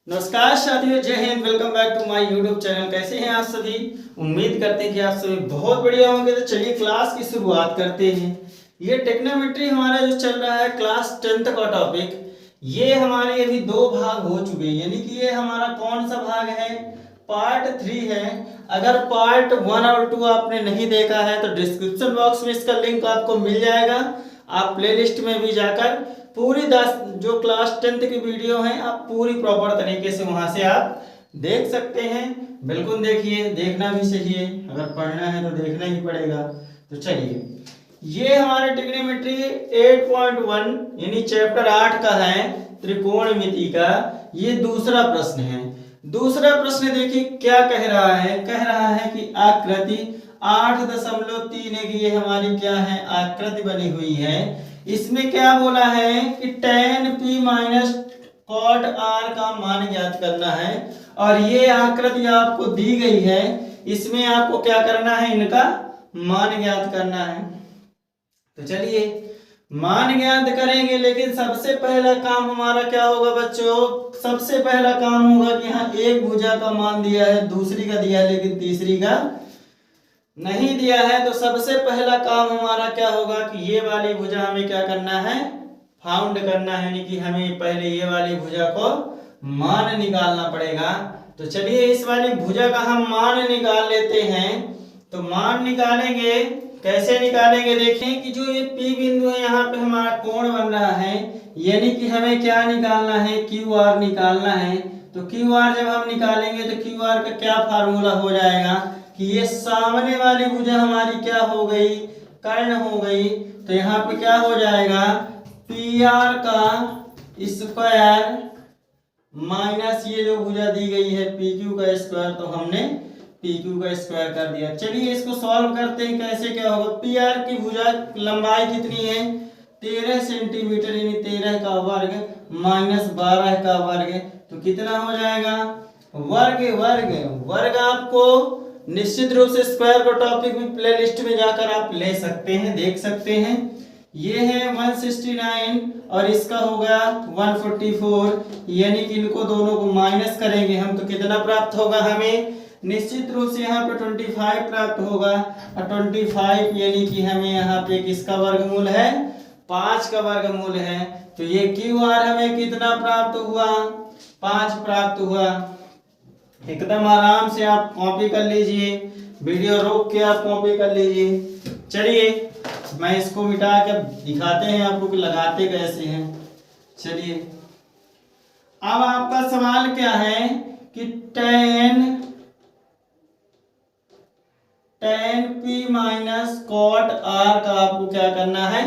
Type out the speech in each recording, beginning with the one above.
नमस्कार साथियों, जय Hind. Welcome back to my YouTube channel. कैसे हैं आप सभी? उम्मीद करते हैं कि आप सभी बहुत बढ़िया होंगे। तो चलिए क्लास की शुरुआत करते हैं। ये टेक्नोमेट्री हमारा जो चल रहा है क्लास 10th का टॉपिक, ये हमारे अभी दो भाग हो चुके हैं। यानी कि ये हमारा कौन सा भाग है? पार्ट 3 है। अगर पार्ट 1 और 2 आपने नहीं देखा है तो डिस्क्रिप्शन बॉक्स में इसका लिंक आपको मिल जाएगा। आप प्लेलिस्ट में भी जाकर पूरी 10 जो क्लास 10th की वीडियो हैं आप पूरी प्रॉपर तरीके से वहां से आप देख सकते हैं। बिल्कुल देखिए, देखना भी चाहिए। अगर पढ़ना है तो देखना ही पड़ेगा। तो चलिए, ये हमारे ट्रिग्नोमेट्री 8.1 यानी चैप्टर 8 का है, त्रिकोणमिति का। ये दूसरा प्रश्न है। दूसरा प्रश्न देखिए क्या कह रहा है। कह रहा है कि आकृति 8.3 की ये हमारी क्या है, आकृति बनी हुई है। इसमें क्या बोला है कि tan p minus cot r का मान ज्ञात करना है। और ये आकृति आपको दी गई है, इसमें आपको क्या करना है, इनका मान ज्ञात करना है। तो चलिए मान ज्ञात करेंगे, लेकिन सबसे पहला काम हमारा क्या होगा बच्चों? सबसे पहला काम होगा कि यहाँ एक भुजा का मान दिया है, दूसरी का दिया है लेकिन तीसरी का नहीं दिया है। तो सबसे पहला काम हमारा क्या होगा कि ये वाली भुजा हमें क्या करना है, फाउंड करना है। यानी कि हमें पहले ये वाली भुजा को मान निकालना पड़ेगा। तो चलिए इस वाली भुजा का हम मान निकाल लेते हैं। तो मान निकालेंगे, कैसे निकालेंगे? देखें कि जो ये P बिंदु है, यहाँ पे हमारा कोण बन रहा है। यानी कि हमें क्या निकालना है, QR निकालना है। तो QR जब हम निकालेंगे तो QR का क्या फार्मूला हो जाएगा कि ये सामने वाली भुजा हमारी क्या हो गई, कर्ण हो गई। तो यहाँ पे क्या हो जाएगा, PR का स्क्वायर माइनस ये जो भुजा दी गई है PQ का स्क्वायर। तो हमने PQ का स्क्वायर कर दिया। चलिए इसको सॉल्व करते हैं। कैसे क्या होगा? PR की भुजा लंबाई कितनी है, 13 सेंटीमीटर, यानी 13 का वर्ग माइनस 12 का वर्ग। तो कितना हो जाएगा, वर्ग वर्ग वर्ग। आपको निश्चित रूप से स्क्वायर को टॉपिक में प्लेलिस्ट में जाकर आप ले सकते हैं, देख सकते हैं। ये है 169 और इसका होगा 144। यानी कि इनको दोनों को माइनस करेंगे हम तो कितना प्राप्त होगा हमें? निश्चित रूप से यहाँ पे 25 प्राप्त होगा। और 25 यानी कि हमें यहाँ पे किसका वर्गमूल है, 5 का वर्गमूल है। तो ये QR हमें कितना प्राप्त हुआ, 5 प्राप्त हुआ। एकदम आराम से आप कॉपी कर लीजिए, वीडियो रोक के आप कॉपी कर लीजिए। चलिए मैं इसको मिटा के दिखाते हैं आपको कि लगाते कैसे हैं। चलिए अब आपका सवाल क्या है कि tan p minus cot r का आपको क्या करना है,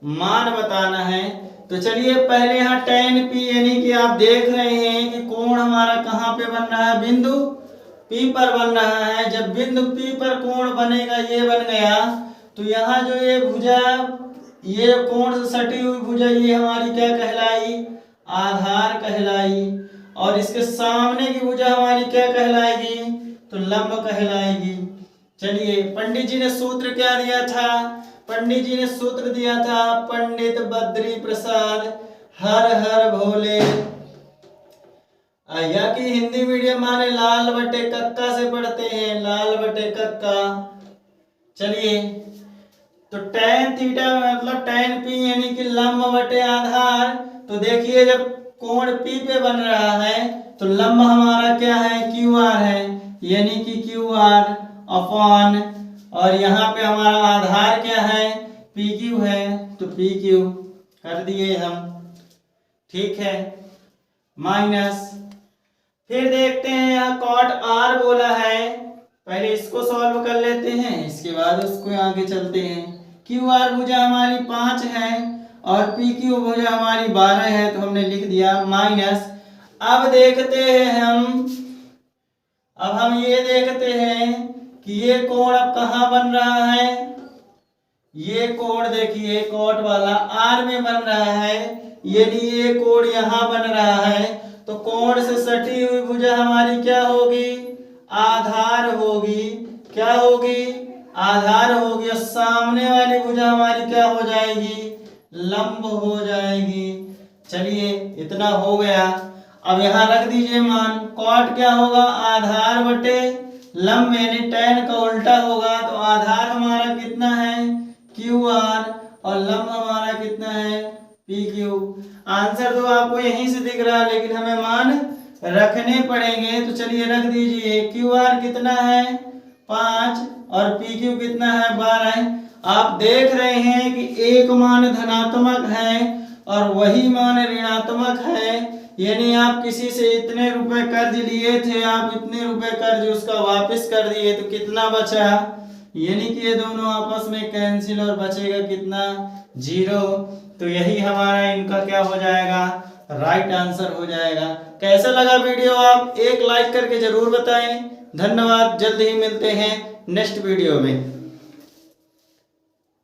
मान बताना है। तो चलिए पहले यहाँ tan p यानी कि आप देख रहे हैं कि कोण हमारा कहाँ पे बन रहा है, बिंदु P पर बन रहा है। जब बिंदु P पर कोण बनेगा, ये बन गया, तो यहाँ जो ये भुजा, ये कोण से सटी हुई भुजा, ये हमारी क्या कहलाई, आधार कहलाई। और इसके सामने की भुजा हमारी क्या कहलाएगी, तो लंब कहलाएगी। चलिए पंडित जी ने सूत्र क्या दिया था? पंडित जी ने सूत्र दिया था, पंडित बद्री प्रसाद हर हर भोले। या कि हिंदी मीडियम माने लाल बटे कक्का से पढ़ते हैं, लाल बटे कक्का। चलिए तो tan थीटा मतलब tan p यानी कि लंब बटे आधार। तो देखिए जब कोण P पे बन रहा है तो लंब हमारा क्या है, QR है। यानी कि QR अपॉन, और यहाँ पे हमारा आधार क्या है, PQ है। तो PQ कर दिए हम, ठीक है, माइनस। फिर देखते हैं यहाँ cot r बोला है, पहले इसको सॉल्व कर लेते हैं, इसके बाद उसको आगे चलते हैं। QR भुजा हमारी 5 है और PQ भुजा हमारी 12 है, तो हमने लिख दिया माइनस। अब देखते हैं हम ये देखते हैं कि ये कोण अब कहाँ बन रहा है। ये कोण देखिए कोट वाला R में बन रहा है, यानी ये कोण यहाँ बन रहा है। तो कोण से सटी हुई भुजा हमारी क्या होगी, आधार होगी। क्या होगी, आधार होगी। और सामने वाली भुजा हमारी क्या हो जाएगी, लंब हो जाएगी। चलिए इतना हो गया। अब यहाँ रख दीजिए मान। कॉट क्या होगा, आधार बटे लंब, यानी tan का उल्टा होगा। तो आधार हमारा कितना है QR और लंब हमारा कितना है PQ। आंसर तो आपको यहीं से दिख रहा है, लेकिन हमें मान रखने पड़ेंगे। तो चलिए रख दीजिए। QR कितना है 5 और PQ कितना है 12। आप देख रहे हैं कि एक मान धनात्मक है और वही मान ऋणात्मक है, यानी आप किसी से इतने रुपए कर्ज लिए थे, आप इतने रुपए कर्ज उसका वापस कर दिए, तो कितना बचा, यानी कि ये दोनों आपस में कैंसिल और बचेगा कितना 0। तो यही हमारा इनका क्या हो जाएगा, राइट आंसर हो जाएगा। कैसा लगा वीडियो आप एक लाइक करके जरूर बताएं। धन्यवाद, जल्द ही मिलते हैं नेक्स्ट वीडियो में।